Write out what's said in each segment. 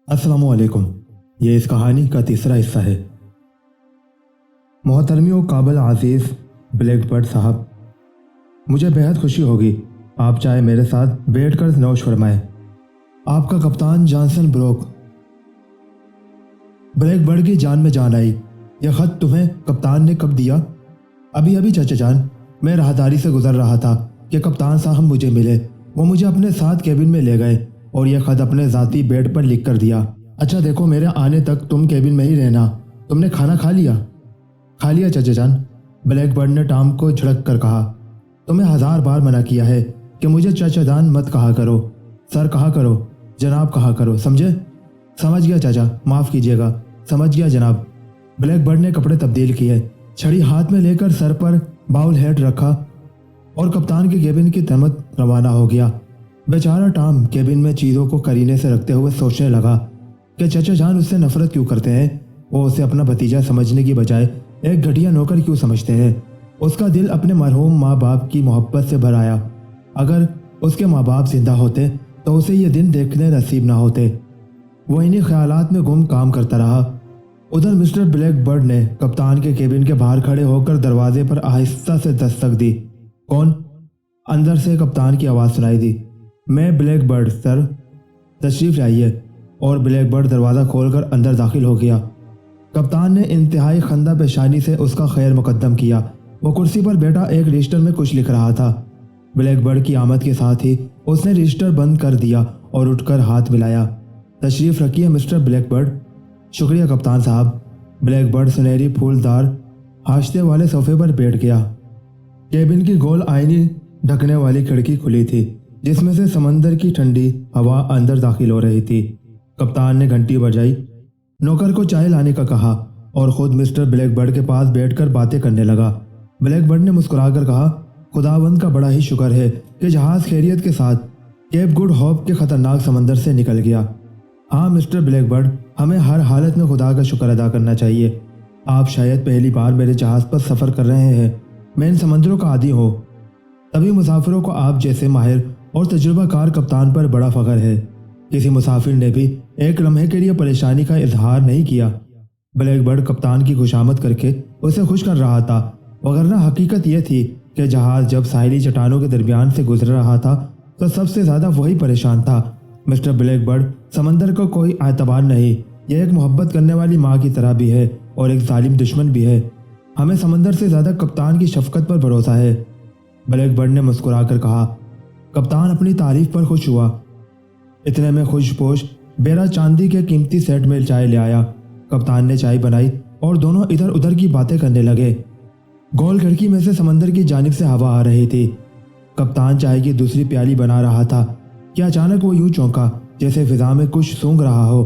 अस्सलाम वालेकुम। ये इस कहानी का तीसरा हिस्सा है। मोहतरमियों काबिल आज़ीज़ ब्लैक बर्ड साहब, मुझे बेहद खुशी होगी आप चाहे मेरे साथ बैठकर नौश फरमाएं। आपका कप्तान जॉनसन ब्रोक। ब्लैक बर्ड की जान में जान आई। यह ख़त तुम्हें कप्तान ने कब दिया? अभी अभी चाचा जान, मैं राहदारी से गुजर रहा था कि कप्तान साहब मुझे मिले। वो मुझे अपने साथ केबिन में ले गए और यह ख़त अपने ज़ाती बेड पर लिख कर दिया। अच्छा देखो, मेरे आने तक तुम केबिन में ही रहना। तुमने खाना खा लिया? खा लिया चाचा जान, ब्लैक बर्ड ने टॉम को झड़क कर कहा। तुम्हें 1000 बार मना किया है कि मुझे चाचा जान मत कहा करो, सर कहा करो, जनाब कहा करो, समझे? समझ गया चाचा, माफ़ कीजिएगा, समझ गया जनाब। ब्लैक बर्ड ने कपड़े तब्दील किए, छड़ी हाथ में लेकर सर पर बाउल हैट रखा और कप्तान के केबिन की तरफ रवाना हो गया। बेचारा टॉम केबिन में चीज़ों को करीने से रखते हुए सोचने लगा कि चाचा जान उससे नफरत क्यों करते हैं। वो उसे अपना भतीजा समझने की बजाय एक घटिया नौकर क्यों समझते हैं। उसका दिल अपने मरहूम माँ बाप की मोहब्बत से भर आया। अगर उसके माँ बाप जिंदा होते तो उसे ये दिन देखने नसीब ना होते। वो इन्हीं ख्यालात में गुम काम करता रहा। उधर मिस्टर ब्लैक बर्ड ने कप्तान के केबिन के बाहर खड़े होकर दरवाजे पर आहिस्ता से दस्तक दी। कौन? अंदर से कप्तान की आवाज़ सुनाई दी। मैं ब्लैक बर्ड सर, तशरीफ़ लाइए। और ब्लैक बर्ड दरवाज़ा खोलकर अंदर दाखिल हो गया। कप्तान ने इंतहाई खंदा पेशानी से उसका खैर मुकद्दम किया। वो कुर्सी पर बैठा एक रजिस्टर में कुछ लिख रहा था। ब्लैक बर्ड की आमद के साथ ही उसने रजिस्टर बंद कर दिया और उठकर हाथ मिलाया। तशरीफ़ रखिए मिस्टर ब्लैक बर्ड। शुक्रिया कप्तान साहब। ब्लैक बर्ड सुनहरी फूलदार हाशते वाले सोफे पर बैठ गया। केबिन की गोल आईनी ढकने वाली खिड़की खुली थी, जिसमें से समंदर की ठंडी हवा अंदर दाखिल हो रही थी। कप्तान ने घंटी बजाई, नौकर को चाय लाने का कहा और ख़ुद मिस्टर ब्लैक बर्ड के पास बैठकर बातें करने लगा। ब्लैक बर्ड ने मुस्कुराकर कहा, खुदावंद का बड़ा ही शुक्र है कि जहाज़ खैरियत के साथ केप गुड होप के ख़तरनाक समंदर से निकल गया। हाँ मिस्टर ब्लैक बर्ड, हमें हर हालत में खुदा का शुक्र अदा करना चाहिए। आप शायद पहली बार मेरे जहाज़ पर सफ़र कर रहे हैं। मैं इन समंदरों का आदी हूँ। तभी मुसाफिरों को आप जैसे माहिर और तजुर्बाकार कप्तान पर बड़ा फ़ख्र है। किसी मुसाफिर ने भी एक लम्हे के लिए परेशानी का इजहार नहीं किया। ब्लैक बर्ड कप्तान की खुशामद करके उसे खुश कर रहा था, वगरना हकीकत यह थी कि जहाज़ जब साहिली चट्टानों के दरमियान से गुजर रहा था तो सबसे ज़्यादा वही परेशान था। मिस्टर ब्लैक बर्ड, समंदर को कोई एतबार नहीं। यह एक मोहब्बत करने वाली माँ की तरह भी है और एक जालिम दुश्मन भी है। हमें समंदर से ज़्यादा कप्तान की शफकत पर भरोसा है। ब्लैक बर्ड ने मुस्कुराकर कहा। कप्तान अपनी तारीफ पर खुश हुआ। इतने में खुशपोश बेरा चांदी के कीमती सेट में चाय ले आया। कप्तान ने चाय बनाई और दोनों इधर उधर की बातें करने लगे। गोल खिड़की में से समंदर की जानिब से हवा आ रही थी। कप्तान चाय की दूसरी प्याली बना रहा था कि अचानक वो यूं चौंका जैसे फिजा में कुछ सूंघ रहा हो।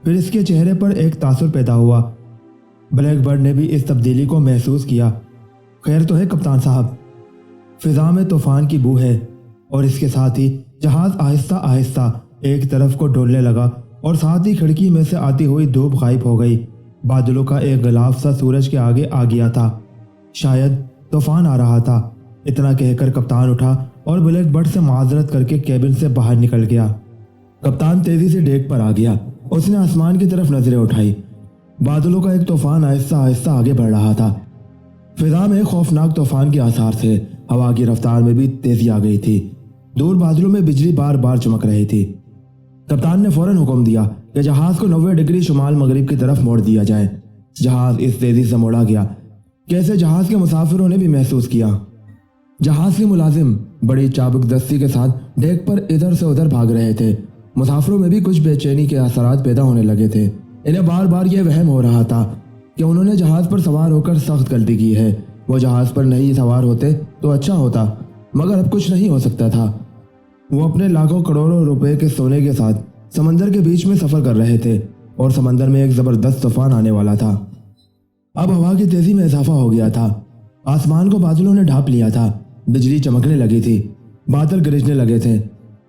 फिर इसके चेहरे पर एक तासुर पैदा हुआ। ब्लैक बर्ड ने भी इस तब्दीली को महसूस किया। खैर तो है कप्तान साहब। फिजा में तूफान की बू है और इसके साथ ही जहाज़ आहिस्ता आहिस्ता एक तरफ को डोलने लगा और साथ ही खिड़की में से आती हुई धूप गायब हो गई। बादलों का एक गिलाफ सा सूरज के आगे आ गया था। शायद तूफान आ रहा था। इतना कहकर कप्तान उठा और ब्लैक बर्ड से माजरत करके केबिन से बाहर निकल गया। कप्तान तेजी से डेक पर आ गया। उसने आसमान की तरफ नजरें उठाई। बादलों का एक तूफान आहिस्ता आहिस्ता आगे बढ़ रहा था। फिजा में खौफनाक तूफान के आसार थे। हवा की रफ्तार में भी तेजी आ गई थी। दूर बादलों में बिजली बार बार चमक रही थी। कप्तान ने फौरन हुक्म दिया कि जहाज़ को 90 डिग्री शुमाल मगरिब की तरफ मोड़ दिया जाए। जहाज़ इस तेजी से मोड़ा गया कैसे जहाज़ के मुसाफिरों ने भी महसूस किया। जहाज़ के मुलाजिम बड़ी चाबुकदस्ती के साथ डेक पर इधर से उधर भाग रहे थे। मुसाफिरों में भी कुछ बेचैनी के असरात पैदा होने लगे थे। इन्हें बार बार यह वहम हो रहा था कि उन्होंने जहाज़ पर सवार होकर सख्त गलती की है। वो जहाज़ पर नहीं सवार होते तो अच्छा होता, मगर अब कुछ नहीं हो सकता था। वो अपने लाखों करोड़ों रुपए के सोने के साथ समंदर के बीच में सफ़र कर रहे थे और समंदर में एक ज़बरदस्त तूफान आने वाला था। अब हवा की तेज़ी में इजाफा हो गया था। आसमान को बादलों ने ढांप लिया था। बिजली चमकने लगी थी। बादल गरजने लगे थे।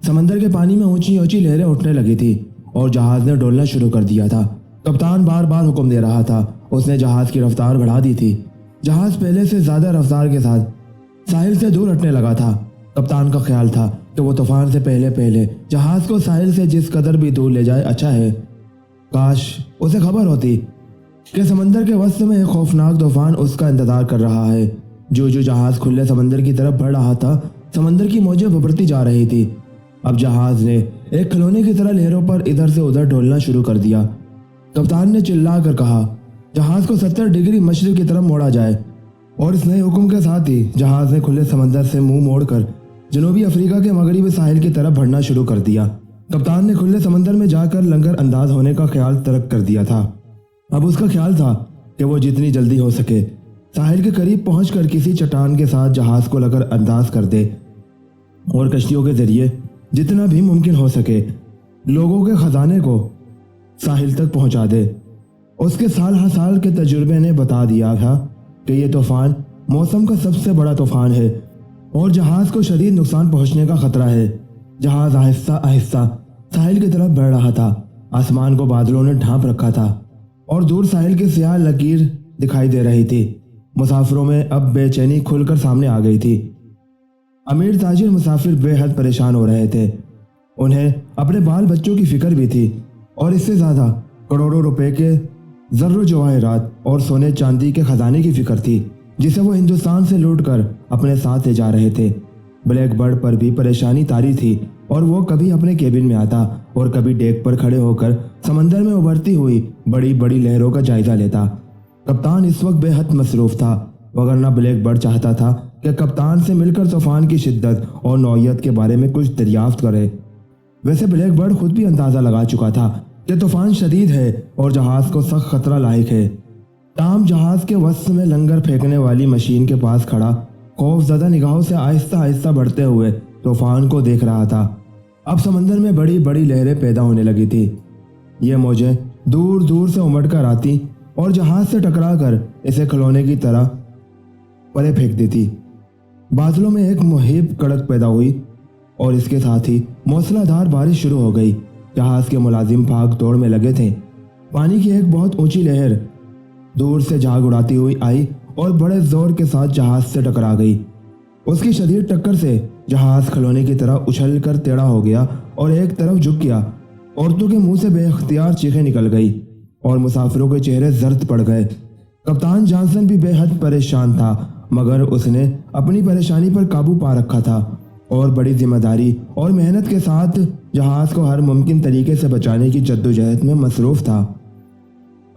समंदर के पानी में ऊंची ऊंची लहरें उठने लगी थी और जहाज़ ने डोलना शुरू कर दिया था। कप्तान बार बार हुक्म दे रहा था। उसने जहाज़ की रफ्तार बढ़ा दी थी। जहाज़ पहले से ज़्यादा रफ्तार के साथ साहिल से दूर हटने लगा था। कप्तान का ख्याल था कि वो तूफान से पहले पहले जहाज़ को साहिल से जिस कदर भी दूर ले जाए अच्छा है। काश उसे खबर होती कि समंदर के वसत में एक खौफनाक तूफान उसका इंतजार कर रहा है। जो जहाज खुले समंदर की तरफ बढ़ रहा था, समंदर की मौजें भभरती जा रही थी। अब जहाज ने एक खिलौने की तरह लहरों पर इधर से उधर डोलना शुरू कर दिया। कप्तान ने चिल्ला कर कहा, जहाज को 70 डिग्री मशरिक की तरफ मोड़ा जाए। और इस नए हुक्म के साथ ही जहाज ने खुले समंदर से मुंह मोड़कर जनूबी अफ्रीका के मगरबी साहिल की तरफ बढ़ना शुरू कर दिया। कप्तान ने खुले समंदर में जाकर लंगर अंदाज होने का ख्याल तर्क कर दिया था। अब उसका ख्याल था कि वो जितनी जल्दी हो सके साहिल के करीब पहुंचकर किसी चट्टान के साथ जहाज को लंगर अंदाज कर दे और कश्तियों के जरिए जितना भी मुमकिन हो सके लोगों के खजाने को साहिल तक पहुंचा दे। उसके साल हर साल के तजुर्बे ने बता दिया था कि यह तूफान मौसम का सबसे बड़ा तूफान है और जहाज को शदीद नुकसान पहुंचने का खतरा है। जहाज आहिस्ता आहिस्ता साहिल की तरफ बढ़ रहा था। आसमान को बादलों ने ढांप रखा था और दूर साहिल की स्याह लकीर दिखाई दे रही थी। मुसाफिरों में अब बेचैनी खुलकर सामने आ गई थी। अमीर ताजिर मुसाफिर बेहद परेशान हो रहे थे। उन्हें अपने बाल बच्चों की फिक्र भी थी और इससे ज़्यादा करोड़ों रुपए के ज़र्रो जवाहरात और सोने चांदी के खजाने की फिक्र थी जिसे वो हिंदुस्तान से लूटकर अपने साथ ले जा रहे थे। ब्लैक बर्ड पर भी परेशानी तारी थी और वो कभी अपने केबिन में आता और कभी डेक पर खड़े होकर समंदर में उभरती हुई बड़ी बड़ी लहरों का जायजा लेता। कप्तान इस वक्त बेहद मसरूफ था, वगरना ब्लैक बर्ड चाहता था कि कप्तान से मिलकर तूफान की शिद्दत और नौयत के बारे में कुछ दरियाफ्त करे। वैसे ब्लैक बर्ड खुद भी अंदाज़ा लगा चुका था कि तूफान शदीद है और जहाज को सख्त खतरा लायक है। टाम जहाज के वसत में लंगर फेंकने वाली मशीन के पास खड़ा खौफजदा निगाहों से आहिस्ता आहिस्ता बढ़ते हुए तूफान को देख रहा था। अब समंदर में बड़ी बड़ी लहरें पैदा होने लगी थी। ये मौजें दूर दूर से उमड़ कर आती और जहाज से टकराकर इसे खिलौने की तरह परे फेंक देती। बादलों में एक मुहिब कड़क पैदा हुई और इसके साथ ही मूसलाधार बारिश शुरू हो गई। जहाज के मुलाजिम भाग दौड़ में लगे थे। पानी की एक बहुत ऊंची लहर दूर से झाग उड़ाती हुई आई और बड़े जोर के साथ जहाज से टकरा गई। उसकी शदीद टक्कर से जहाज खिलौने की तरह उछल कर टेढ़ा हो गया और एक तरफ झुक गया। औरतों के मुंह से बेख्तियार चीखें निकल गई और मुसाफिरों के चेहरे जर्द पड़ गए। कप्तान जॉनसन भी बेहद परेशान था, मगर उसने अपनी परेशानी पर काबू पा रखा था और बड़ी जिम्मेदारी और मेहनत के साथ जहाज को हर मुमकिन तरीके से बचाने की जद्दोजहद में मसरूफ था।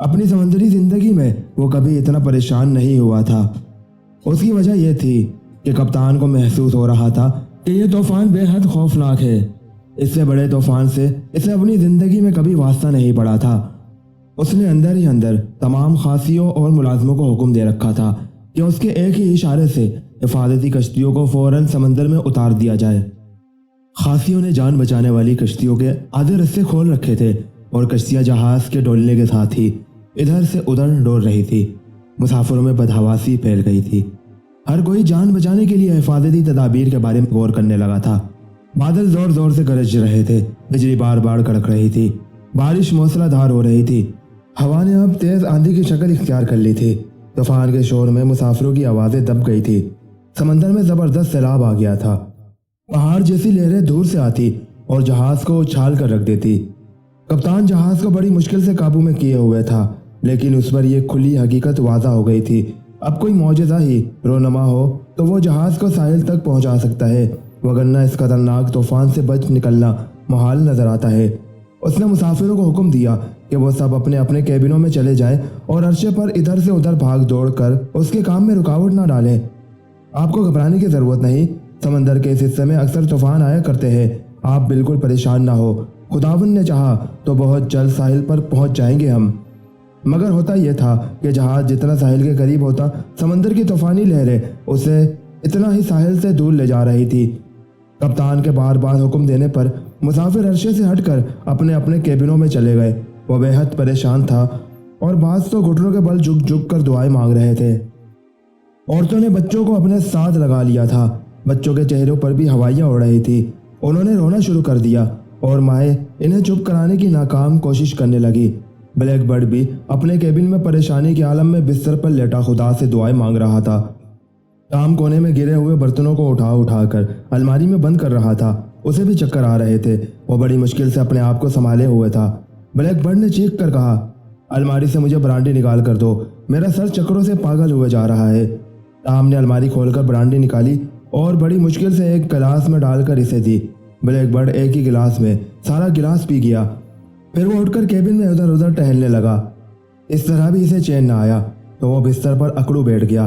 अपनी समंदरी जिंदगी में वो कभी इतना परेशान नहीं हुआ था। उसकी वजह यह थी कि कप्तान को महसूस हो रहा था कि यह तूफान बेहद खौफनाक है। इससे बड़े तूफान से इसे अपनी ज़िंदगी में कभी वास्ता नहीं पड़ा था। उसने अंदर ही अंदर तमाम खासियों और मुलाजमों को हुक्म दे रखा था कि उसके एक ही इशारे से हिफाजती कश्तियों को फौरन समंदर में उतार दिया जाए। खासियों ने जान बचाने वाली कश्तियों के आधे रस्से खोल रखे थे और कश्तियाँ जहाज के डोलने के साथ ही इधर से उधर डोल रही थी। मुसाफिरों में बदहवासी फैल गई थी। हर कोई जान बचाने के लिए हिफाजती तदाबीर के बारे में गौर करने लगा था। बादल जोर जोर से गरज रहे थे, बिजली बार बार कड़क रही थी, बारिश मूसलाधार हो रही थी। हवा ने अब तेज आंधी की शक्ल इख्तियार कर ली थी। तूफान के शोर में मुसाफिरों की आवाज़ें दब गई थी। समंदर में ज़बरदस्त सैलाब आ गया था। पहाड़ जैसी लहरें दूर से आती और जहाज को उछाल कर रख देती। कप्तान जहाज को बड़ी मुश्किल से काबू में किए हुए था, लेकिन उस पर यह खुली हकीकत वाज़ा हो गई थी। अब कोई मौजज़ा ही रोनमा हो तो वो जहाज को साहिल तक पहुंचा सकता है, वगरना इस खतरनाक तूफान से बच निकलना मुहाल नजर आता है। उसने मुसाफिरों को हुक्म दिया कि वो सब अपने अपने कैबिनों में चले जाएं और अरशे पर इधर से उधर भाग दौड़ कर उसके काम में रुकावट ना डालें। आपको घबराने की ज़रूरत नहीं। समंदर के इस हिस्से में अक्सर तूफान आया करते हैं। आप बिल्कुल परेशान ना हो। खुदावंद ने चाहा तो बहुत जल्द साहिल पर पहुंच जाएंगे हम। मगर होता यह था कि जहाज जितना साहिल के करीब होता, समंदर की तूफानी लहरें उसे इतना ही साहिल से दूर ले जा रही थी। कप्तान के बार बार हुक्म देने पर मुसाफिर अरशे से हटकर अपने अपने कैबिनों में चले गए। वो बेहद परेशान था और बाज तो घुटनों के बल झुक झुक कर दुआएं मांग रहे थे। औरतों ने बच्चों को अपने साथ लगा लिया था। बच्चों के चेहरों पर भी हवाइयाँ उड़ रही थी। उन्होंने रोना शुरू कर दिया और माएँ इन्हें चुप कराने की नाकाम कोशिश करने लगी। ब्लैक बर्ड भी अपने केबिन में परेशानी के आलम में बिस्तर पर लेटा खुदा से दुआएं मांग रहा था। टाम कोने में गिरे हुए बर्तनों को उठा उठा कर अलमारी में बंद कर रहा था। उसे भी चक्कर आ रहे थे। वो बड़ी मुश्किल से अपने आप को संभाले हुए था। ब्लैक बर्ड ने चीख कर कहा, अलमारी से मुझे ब्रांडी निकाल कर दो, मेरा सर चक्रों से पागल हुए जा रहा है। टॉम ने अलमारी खोलकर ब्रांडी निकाली और बड़ी मुश्किल से एक गिलास में डालकर इसे दी। ब्लैक बर्ड एक ही गिलास में सारा गिलास पी गया। फिर वो उठकर केबिन में उधर उधर टहलने लगा। इस तरह भी इसे चैन न आया तो वो बिस्तर पर अकड़ू बैठ गया।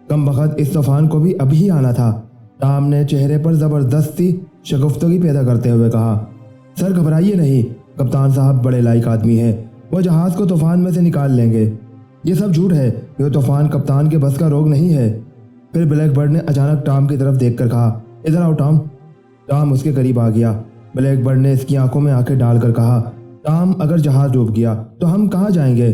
कम वक्त इस तूफान को भी अभी आना था। टॉम ने चेहरे पर जबरदस्ती शगुफ्तगी पैदा करते हुए कहा, सर घबराइए नहीं, कप्तान साहब बड़े लायक आदमी हैं, वो जहाज़ को तूफान में से निकाल लेंगे। ये सब झूठ है, ये तूफान कप्तान के बस का रोग नहीं है। फिर ब्लैक बर्ड ने अचानक टॉम की तरफ देखकर कहा, इधर आओ टॉम। टॉम उसके करीब आ गया। ब्लैक बर्ड ने इसकी आंखों में आंखें डालकर कहा, टॉम अगर जहाज़ डूब गया तो हम कहाँ जाएंगे?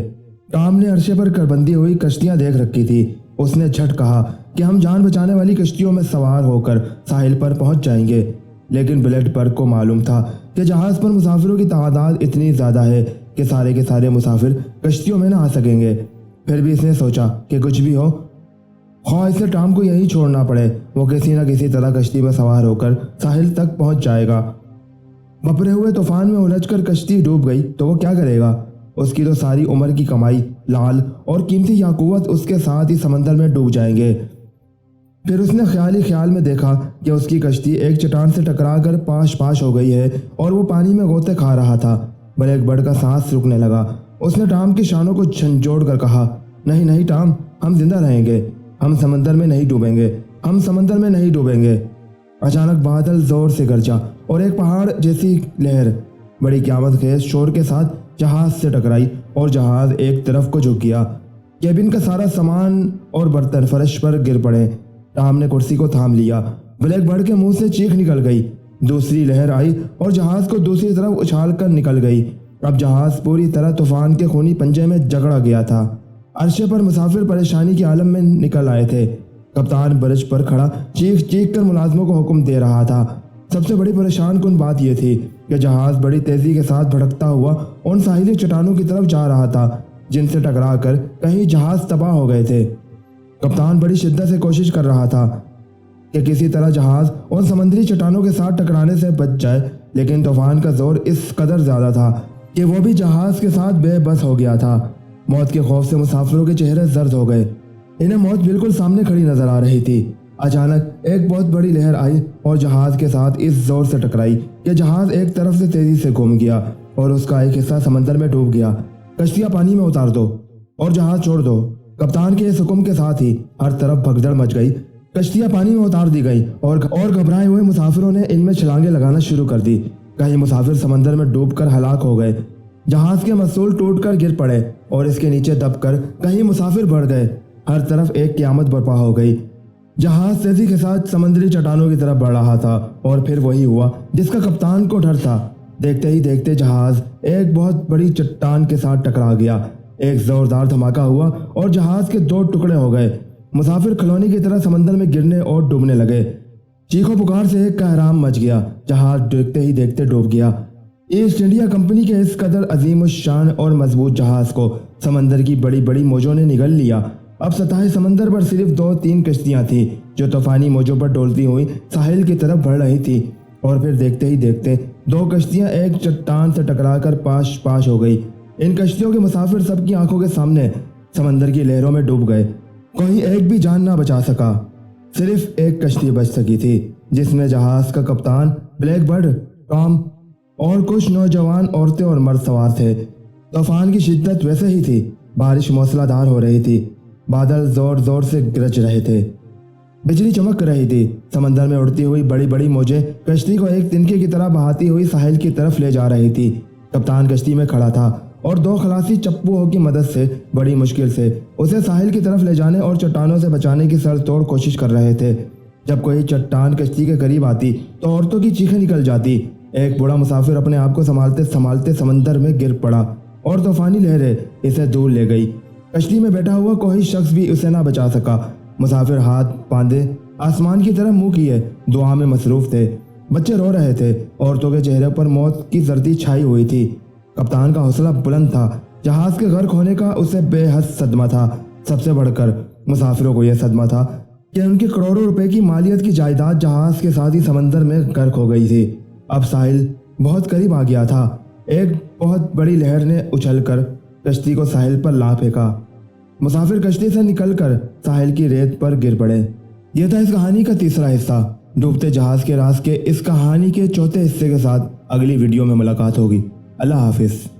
टॉम ने अरशे पर करबंदी हुई कश्तियाँ देख रखी थी। उसने झट कहा कि हम जान बचाने वाली कश्तियों में सवार होकर साहिल पर पहुंच जाएंगे। लेकिन ब्लैक बर्ड को मालूम था कि जहाज़ पर मुसाफिरों की तादाद इतनी ज़्यादा है कि सारे के सारे मुसाफिर कश्तियों में ना आ सकेंगे। फिर भी इसने सोचा कि कुछ भी हो, ख्वाह इसे टॉम को यही छोड़ना पड़े, वो किसी न किसी तरह कश्ती में सवार होकर साहिल तक पहुंच जाएगा। बपरे हुए तूफान में उलझकर कश्ती डूब गई तो वो क्या करेगा? उसकी तो सारी उम्र की कमाई, लाल और कीमती याकूत उसके साथ ही समंदर में डूब जाएंगे। फिर उसने ख्याल में देखा कि उसकी कश्ती एक चट्टान से टकराकर पाश हो गई है और वो पानी में गोते खा रहा था। ब्लैक बर्ड का सांस रुकने लगा। उसने टॉम की शानों को झंझोड़ कर कहा, नहीं नहीं टॉम, हम जिंदा रहेंगे, हम समंदर में नहीं डूबेंगे, हम समंदर में नहीं डूबेंगे। अचानक बादल जोर से गरजा और एक पहाड़ जैसी लहर बड़ी क़यामत खेज शोर के साथ जहाज से टकराई और जहाज एक तरफ को झुक गया। केबिन का सारा सामान और बर्तन फर्श पर गिर पड़े। टॉम ने कुर्सी को थाम लिया। ब्लैक बर्ड के मुंह से चीख निकल गई। दूसरी लहर आई और जहाज को दूसरी तरफ उछाल कर निकल गई। अब जहाज पूरी तरह तूफान के खूनी पंजे में जकड़ा गया था। अरशे पर मुसाफिर परेशानी के आलम में निकल आए थे। कप्तान बरज पर खड़ा चीख कर मुलाजमों को हुक्म दे रहा था। सबसे बड़ी परेशान कुन बात यह थी कि जहाज बड़ी तेजी के साथ भटकता हुआ उन साहिली चट्टानों की तरफ जा रहा था जिनसे टकराकर कहीं जहाज तबाह हो गए थे। कप्तान बड़ी शिद्दत से कोशिश कर रहा था कि किसी तरह जहाज उन समुद्री चट्टानों के साथ टकराने से बच जाए, लेकिन तूफान का जोर इस कदर ज्यादा था कि वो भी जहाज के साथ बेबस हो गया था। मौत के खौफ से मुसाफिरों के चेहरे जर्द हो गए। इन्हें मौत बिल्कुल सामने खड़ी नजर आ रही थी। अचानक एक बहुत बड़ी लहर आई और जहाज के साथ इस जोर से टकराई कि जहाज एक तरफ से तेजी से घूम गया और उसका एक हिस्सा समंदर में डूब गया। कश्तियां पानी में उतार दो और जहाज छोड़ दो। कप्तान के इस हुक्म के साथ ही हर तरफ भगदड़ मच गई। कश्तियां पानी में उतार दी गई और घबराए हुए मुसाफिरों ने इनमें छलांगे लगाना शुरू कर दी। कई मुसाफिर समंदर में डूबकर हलाक हो गए। जहाज के मसूल टूटकर गिर पड़े और इसके नीचे दबकर कहीं मुसाफिर बढ़ गए। हर तरफ एक क़यामत बर्पा हो गई। जहाज तेजी के साथ समुद्री चट्टानों की तरफ बढ़ रहा था और फिर वही हुआ जिसका कप्तान को डर था। देखते ही देखते जहाज एक बहुत बड़ी चट्टान के साथ टकरा गया। एक जोरदार धमाका हुआ और जहाज के दो टुकड़े हो गए। मुसाफिर खिलौने की तरह समंदर में गिरने और डूबने लगे। चीखों पुकार से एक कहराम मच गया। जहाज देखते ही देखते डूब गया। ईस्ट इंडिया कंपनी के इस कदर अजीम शान और मजबूत जहाज को समंदर की बड़ी बड़ी मौजों ने निगल लिया। अब सतह समंदर पर सिर्फ 2-3 कश्तियां थी जो तूफानी मौजों पर डोलती हुई साहिल की तरफ बढ़ रही थी। और फिर देखते ही देखते 2 कश्तियां एक चट्टान से टकराकर पाश हो गई। इन कश्तियों के मुसाफिर सबकी आंखों के सामने समंदर की लहरों में डूब गए। कोई एक भी जान ना बचा सका। सिर्फ एक कश्ती बच सकी थी जिसमें जहाज का कप्तान, ब्लैक बर्ड, टॉम और कुछ नौजवान औरतें और मर्द सवार थे। तूफान की शिद्दत वैसे ही थी। बारिश मौसलाधार हो रही थी। बादल जोर जोर से गरज रहे थे। बिजली चमक रही थी। समंदर में उड़ती हुई बड़ी बड़ी मौजें कश्ती को एक तिनके की तरह बहाती हुई साहिल की तरफ ले जा रही थी। कप्तान कश्ती में खड़ा था और 2 खलासी चप्पुओं की मदद से बड़ी मुश्किल से उसे साहिल की तरफ ले जाने और चट्टानों से बचाने की सर-तोड़ कोशिश कर रहे थे। जब कोई चट्टान कश्ती के करीब आती तो औरतों की चीखें निकल जाती। एक बूढ़ा मुसाफिर अपने आप को संभालते संभालते समंदर में गिर पड़ा और तूफानी लहरें इसे दूर ले गई। कश्ती में बैठा हुआ कोई शख्स भी उसे ना बचा सका। मुसाफिर हाथ बांधे आसमान की तरफ मुंह किए दुआ में मसरूफ थे। बच्चे रो रहे थे। औरतों के चेहरे पर मौत की जर्दी छाई हुई थी। कप्तान का हौसला बुलंद था। जहाज के गर्क होने का उसे बेहद सदमा था। सबसे बढ़कर मुसाफिरों को यह सदमा था कि उनकी करोड़ों रुपए की मालियत की जायदाद जहाज के साथ ही समंदर में गर्क हो गई थी। अब साहिल बहुत करीब आ गया था। ایک بہت بڑی لہر نے اچھل کر کشتی کو ساحل پر لا پھینکا۔ مسافر کشتی سے نکل کر ساحل کی ریت پر گر پڑے۔ یہ تھا اس کہانی کا تیسرا حصہ۔ ڈوبتے جہاز کے راز کے اس کہانی کے چوتھے حصے کے ساتھ اگلی ویڈیو میں ملاقات ہوگی۔ اللہ حافظ۔